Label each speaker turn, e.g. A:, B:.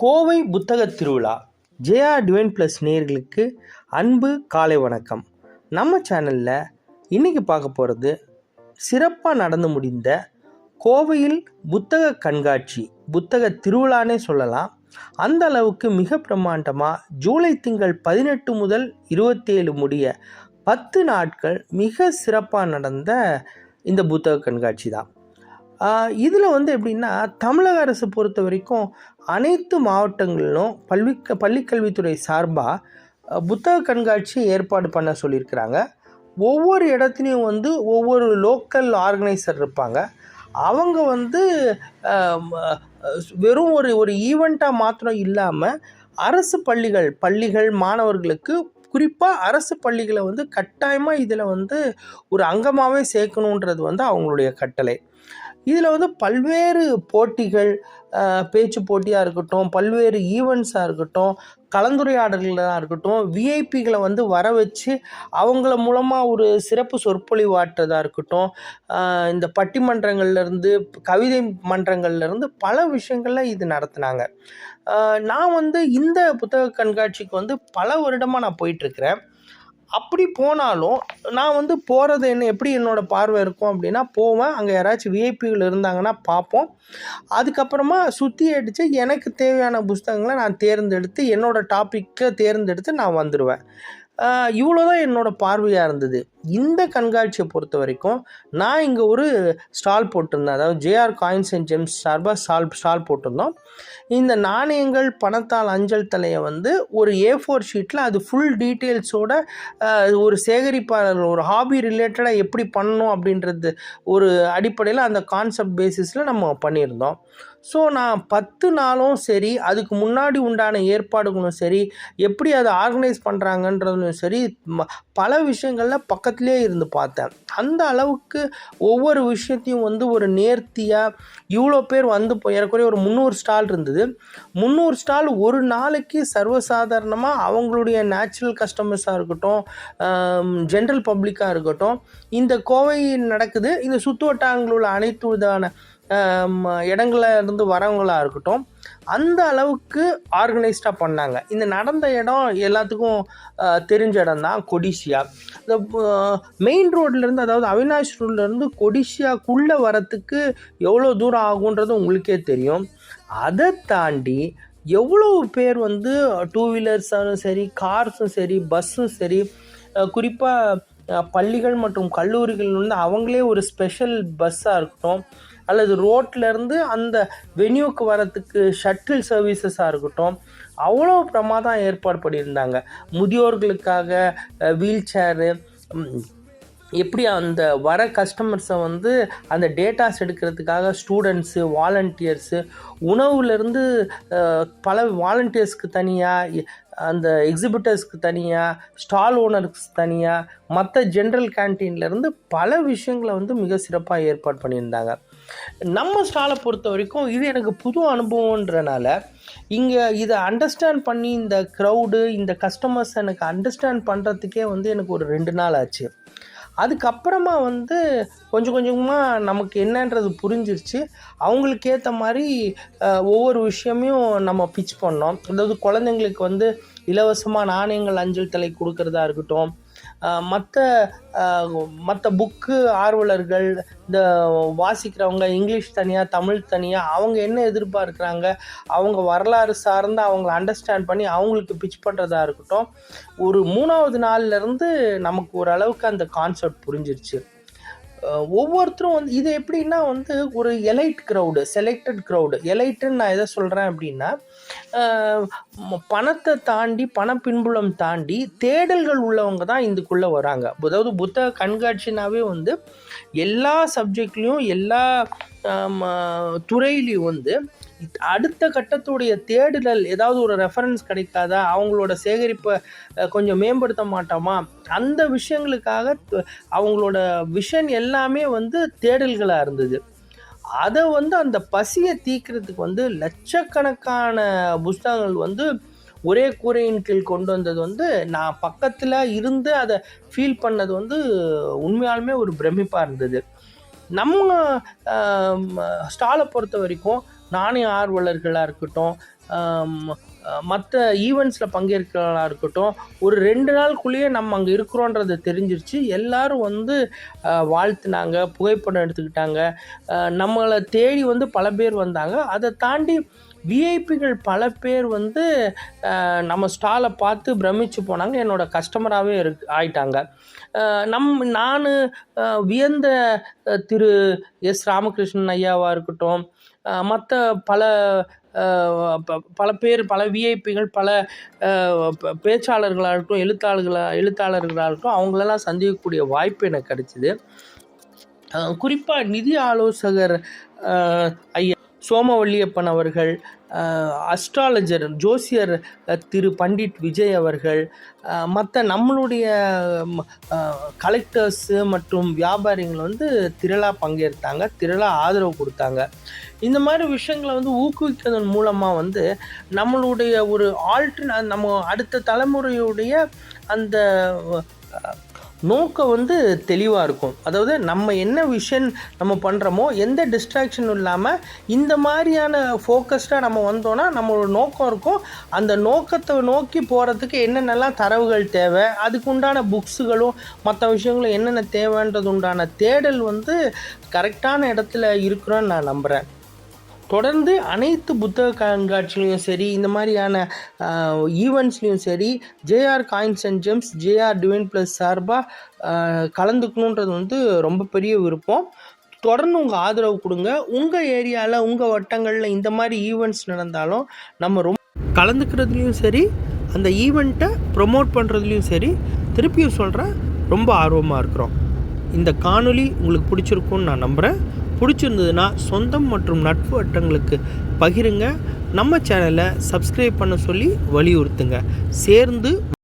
A: கோவை புத்தகத் திருவிழா JR divine plus நேயர்களுக்கு அன்பு காலை வணக்கம். நம்ம சேனலில் இன்றைக்கி பார்க்க போகிறது சிறப்பாக நடந்து முடிந்த கோவையில் புத்தக கண்காட்சி, புத்தக திருவிழானே சொல்லலாம். அந்த அளவுக்கு மிக பிரம்மாண்டமாக ஜூலை திங்கள் 18 முதல் 27 முடிய 10 நாட்கள் மிக சிறப்பாக நடந்த இந்த புத்தக கண்காட்சி தான். இதில் எப்படின்னா, தமிழக அரசு பொறுத்த வரைக்கும் அனைத்து மாவட்டங்களிலும் பள்ளிக்கல்வித்துறை சார்பாக புத்தக கண்காட்சி ஏற்பாடு பண்ண சொல்லியிருக்கிறாங்க. ஒவ்வொரு இடத்துலையும் ஒவ்வொரு லோக்கல் ஆர்கனைசர் இருப்பாங்க. அவங்க வெறும் ஒரு ஈவெண்ட்டாக மாத்திரம் இல்லாமல் அரசு பள்ளிகள் மாணவர்களுக்கு குறிப்பாக அரசு பள்ளிகளை கட்டாயமாக இதில் ஒரு அங்கமாகவே சேர்க்கணுன்றது அவங்களுடைய கட்டளை. இதில் பல்வேறு போட்டிகள், பேச்சு போட்டியாக இருக்கட்டும், பல்வேறு ஈவெண்ட்ஸாக இருக்கட்டும், கலந்துரையாடல்களாக இருக்கட்டும், விஐபிகளை வர வச்சு அவங்கள மூலமாக ஒரு சிறப்பு சொற்பொழிவாற்றதாக இருக்கட்டும், இந்த பட்டிமன்றங்கள்லேருந்து கவிதை மன்றங்கள்லேருந்து பல விஷயங்களில் இது நடத்துனாங்க. நான் இந்த புத்தக கண்காட்சிக்கு பல வருடமாக நான் போயிட்டுருக்கிறேன். அப்படி போனாலும் நான் போகிறது எப்படி என்னோடய பார்வை இருக்கும் அப்படின்னா, போவேன், அங்கே யாராச்சும் விஐபிகள் இருந்தாங்கன்னா பார்ப்போம். அதுக்கப்புறமா சுற்றி அடித்து எனக்கு தேவையான புத்தகங்களை நான் தேர்ந்தெடுத்து என்னோடய டாப்பிக்கை தேர்ந்தெடுத்து நான் வந்துடுவேன். இவ்வளோ தான் என்னோடய பார்வையாக இருந்தது. இந்த கண்காட்சியை பொறுத்த வரைக்கும் நான் இங்கே ஒரு ஸ்டால் போட்டிருந்தேன். அதாவது ஜேஆர் காயின்ஸ் அண்ட் ஜெம்ஸ் சார்பாக ஸ்டால் போட்டிருந்தோம். இந்த நாணயங்கள், பணத்தால் அஞ்சல் தலையை ஒரு A4 ஷீட்டில் அது ஃபுல் டீட்டெயில்ஸோட ஒரு சேகரிப்பாளர், ஒரு ஹாபி ரிலேட்டடாக எப்படி பண்ணணும் அப்படின்றது ஒரு அடிப்படையில் அந்த கான்செப்ட் பேசிஸில் நம்ம பண்ணியிருந்தோம். ஸோ நான் 10 நாளும் சரி, அதுக்கு முன்னாடி உண்டான ஏற்பாடுகளும் சரி, எப்படி அதை ஆர்கனைஸ் பண்ணுறாங்கன்றதும் சரி, பல விஷயங்களில் பக்கத்துலேயே இருந்து பார்த்தேன். அந்த அளவுக்கு ஒவ்வொரு விஷயத்தையும் ஒரு நேர்த்தியாக இவ்வளோ பேர் ஏறக்குறைய ஒரு 300 ஸ்டால் இருந்தது. 300 ஸ்டால் ஒரு நாளைக்கு சர்வசாதாரணமாக அவங்களுடைய நேச்சுரல் கஸ்டமர்ஸாக இருக்கட்டும், ஜென்ரல் பப்ளிக்காக இருக்கட்டும், இந்த கோவை நடக்குது, இந்த சுற்றுவட்டாரங்களில் உள்ள அனைத்து விதமான இடங்களில் இருந்து வரவங்களாக இருக்கட்டும், அந்த அளவுக்கு ஆர்கனைஸ்டாக பண்ணாங்க. இந்த நடந்த இடம் எல்லாத்துக்கும் தெரிஞ்ச இடம் தான் கொடிசியா. இந்த மெயின் ரோட்லேருந்து, அதாவது அவினாஷ் ரோட்லேருந்து கொடிசியாக்குள்ளே வரத்துக்கு எவ்வளோ தூரம் ஆகுன்றது உங்களுக்கே தெரியும். அதை தாண்டி எவ்வளோ பேர் டூ வீலர்ஸாலும் சரி, கார்ஸும் சரி, பஸ்ஸும் சரி, குறிப்பாக பள்ளிகள் மற்றும் கல்லூரிகள் அவங்களே ஒரு ஸ்பெஷல் பஸ்ஸாக இருக்கட்டும், அல்லது ரோட்லேருந்து அந்த வென்யூக்கு வரத்துக்கு ஷட்டில் சர்வீசஸாக இருக்கட்டும், அவ்வளோ பிரமாதம் ஏற்பாடு பண்ணியிருந்தாங்க. முதியோர்களுக்காக வீல் சேரு, எப்படி அந்த வர கஸ்டமர்ஸை அந்த டேட்டாஸ் எடுக்கிறதுக்காக ஸ்டூடெண்ட்ஸு, வாலண்டியர்ஸு, உணவுலேருந்து பல வாலண்டியர்ஸ்க்கு தனியாக, அந்த எக்ஸிபிட்டர்ஸ்க்கு தனியாக, ஸ்டால் ஓனர்ஸ் தனியாக, மற்ற ஜென்ரல் கேன்டீன்லேருந்து பல விஷயங்களை மிக சிறப்பாக ஏற்பாடு பண்ணியிருந்தாங்க. நம்ம ஸ்டாலை பொறுத்த வரைக்கும் இது எனக்கு புது அனுபவன்றனால இங்கே இதை அண்டர்ஸ்டாண்ட் பண்ணி, இந்த க்ரௌடு, இந்த கஸ்டமர்ஸ் எனக்கு அண்டர்ஸ்டாண்ட் பண்ணுறதுக்கே எனக்கு ஒரு 2 நாள் ஆச்சு. அதுக்கப்புறமா கொஞ்சம் கொஞ்சமாக நமக்கு என்னன்றது புரிஞ்சிருச்சு. அவங்களுக்கு ஏற்ற மாதிரி ஒவ்வொரு விஷயமையும் நம்ம பிச் பண்ணோம். அதாவது குழந்தைங்களுக்கு இலவசமாக நாணயங்கள், அஞ்சல் தலை கொடுக்கறதா இருக்கட்டும், மற்ற புக்கு ஆர்வலர்கள், இந்த வாசிக்கிறவங்க, இங்கிலீஷ் தனியாக, தமிழ் தனியாக, அவங்க என்ன எதிர்பார்க்குறாங்க, அவங்க வரலாறு சார்ந்து அவங்கள அண்டர்ஸ்டாண்ட் பண்ணி அவங்களுக்கு பிச் பண்ணுறதா இருக்கட்டும், ஒரு 3வது நாள்லேருந்து நமக்கு ஓரளவுக்கு அந்த கான்செப்ட் புரிஞ்சிருச்சு. ஒவ்வொருத்தரும் இது எப்படின்னா ஒரு எலைட் க்ரௌடு, செலக்டட் க்ரௌடு. எலைட்டுன்னு நான் எதை சொல்கிறேன் அப்படின்னா, பணத்தை தாண்டி, பண பின்புலம் தாண்டி தேடல்கள் உள்ளவங்க தான் இதுக்குள்ளே வராங்க. அதாவது புத்தக கண்காட்சினாவே எல்லா சப்ஜெக்ட்லேயும், எல்லா துறையிலையும் அடுத்த கட்டத்துடைய தேடுதல், ஏதாவது ஒரு ரெஃபரன்ஸ் கிடைக்காதா, அவங்களோட சேகரிப்பை கொஞ்சம் மேம்படுத்த மாட்டோமா, அந்த விஷயங்களுக்காக அவங்களோட விஷன் எல்லாமே தேடல்களாக இருந்தது. அதை அந்த பசியை தீர்க்கிறதுக்கு லட்சக்கணக்கான புத்தகங்கள் ஒரே கூரையின் கீழ் கொண்டு வந்தது நான் பக்கத்தில் இருந்து அதை ஃபீல் பண்ணது உண்மையாலுமே ஒரு பிரமிப்பாக இருந்தது. நம்ம ஸ்டாலை பொறுத்த வரைக்கும் நாணய ஆர்வலர்களாக இருக்கட்டும், மற்ற ஈவெண்ட்ஸில் பங்கேற்கிறவர்களாக இருக்கட்டும், ஒரு 2 நாளுக்குள்ளேயே நம்ம அங்கே இருக்கிறோன்றது தெரிஞ்சிருச்சு. எல்லோரும் வந்து வாழ்த்துனாங்க, புகைப்படம் எடுத்துக்கிட்டாங்க. நம்மளை தேடி வந்து பல பேர் வந்தாங்க. அதை தாண்டி விஐபிகள் பல பேர் வந்து நம்ம ஸ்டாலை பார்த்து பிரமிச்சு போனாங்க. என்னோடய கஸ்டமராகவே ஆயிட்டாங்க. நான் வியந்த திரு எஸ். ராமகிருஷ்ணன் ஐயாவாக இருக்கட்டும், மற்ற பல பேர், பல விஐபிகள், பல பேச்சாளர்களாக இருக்கட்டும், எழுத்தாளர்களாக இருக்கட்டும், அவங்களெல்லாம் சந்திக்கக்கூடிய வாய்ப்பு எனக்கு கிடைச்சிது. குறிப்பாக நிதி ஆலோசகர் ஐயா சோமவல்லியப்பன் அவர்கள், அஸ்ட்ராலஜர் ஜோசியர் திரு பண்டிட் விஜய் அவர்கள், மற்ற நம்மளுடைய கலெக்டர்ஸு மற்றும் வியாபாரிகள் வந்து திரளாக பங்கேற்றாங்க, திரளாக ஆதரவு கொடுத்தாங்க. இந்த மாதிரி விஷயங்களை வந்து ஊக்குவிக்கிறதன் மூலமாக வந்து நம்மளுடைய ஒரு நம்ம அடுத்த தலைமுறையுடைய அந்த நோக்கம் வந்து தெளிவாக இருக்கும். அதாவது நம்ம என்ன விஷன் நம்ம பண்ணுறோமோ, எந்த டிஸ்ட்ராக்ஷனும் இல்லாமல் இந்த மாதிரியான ஃபோக்கஸ்டாக நம்ம வந்தோன்னா நம்மளோட நோக்கம் இருக்கும். அந்த நோக்கத்தை நோக்கி போகிறதுக்கு என்னென்னலாம் தரவுகள் தேவை, அதுக்கு உண்டான புக்ஸுகளும் மற்ற விஷயங்களும் என்னென்ன தேவைன்றது உண்டான தேடல் வந்து கரெக்டான இடத்துல இருக்கிறோன்னு நான் நம்புகிறேன். தொடர்ந்து அனைத்து புத்தக கண்காட்சிலையும் சரி, இந்த மாதிரியான ஈவெண்ட்ஸ்லேயும் சரி, JR coins and gems, JR divine plus சார்பாக கலந்துக்கணுன்றது வந்து ரொம்ப பெரிய விருப்பம். தொடர்ந்து உங்கள் ஆதரவு கொடுங்க. உங்கள் ஏரியாவில், உங்கள் வட்டங்களில் இந்த மாதிரி ஈவெண்ட்ஸ் நடந்தாலும் நம்ம ரொம்ப கலந்துக்கிறதுலையும் சரி, அந்த ஈவெண்ட்டை ப்ரொமோட் பண்ணுறதுலையும் சரி, திருப்பியும் சொல்கிறேன், ரொம்ப ஆர்வமாக இருக்கிறோம். இந்த காணொளி உங்களுக்கு பிடிச்சிருக்குன்னு நான் நம்புகிறேன். பிடிச்சிருந்ததுன்னா சொந்தம் மற்றும் நட்பு வட்டங்களுக்கு பகிருங்க. நம்ம சேனலை சப்ஸ்கிரைப் பண்ண சொல்லி வலியுறுத்துங்க. சேர்ந்து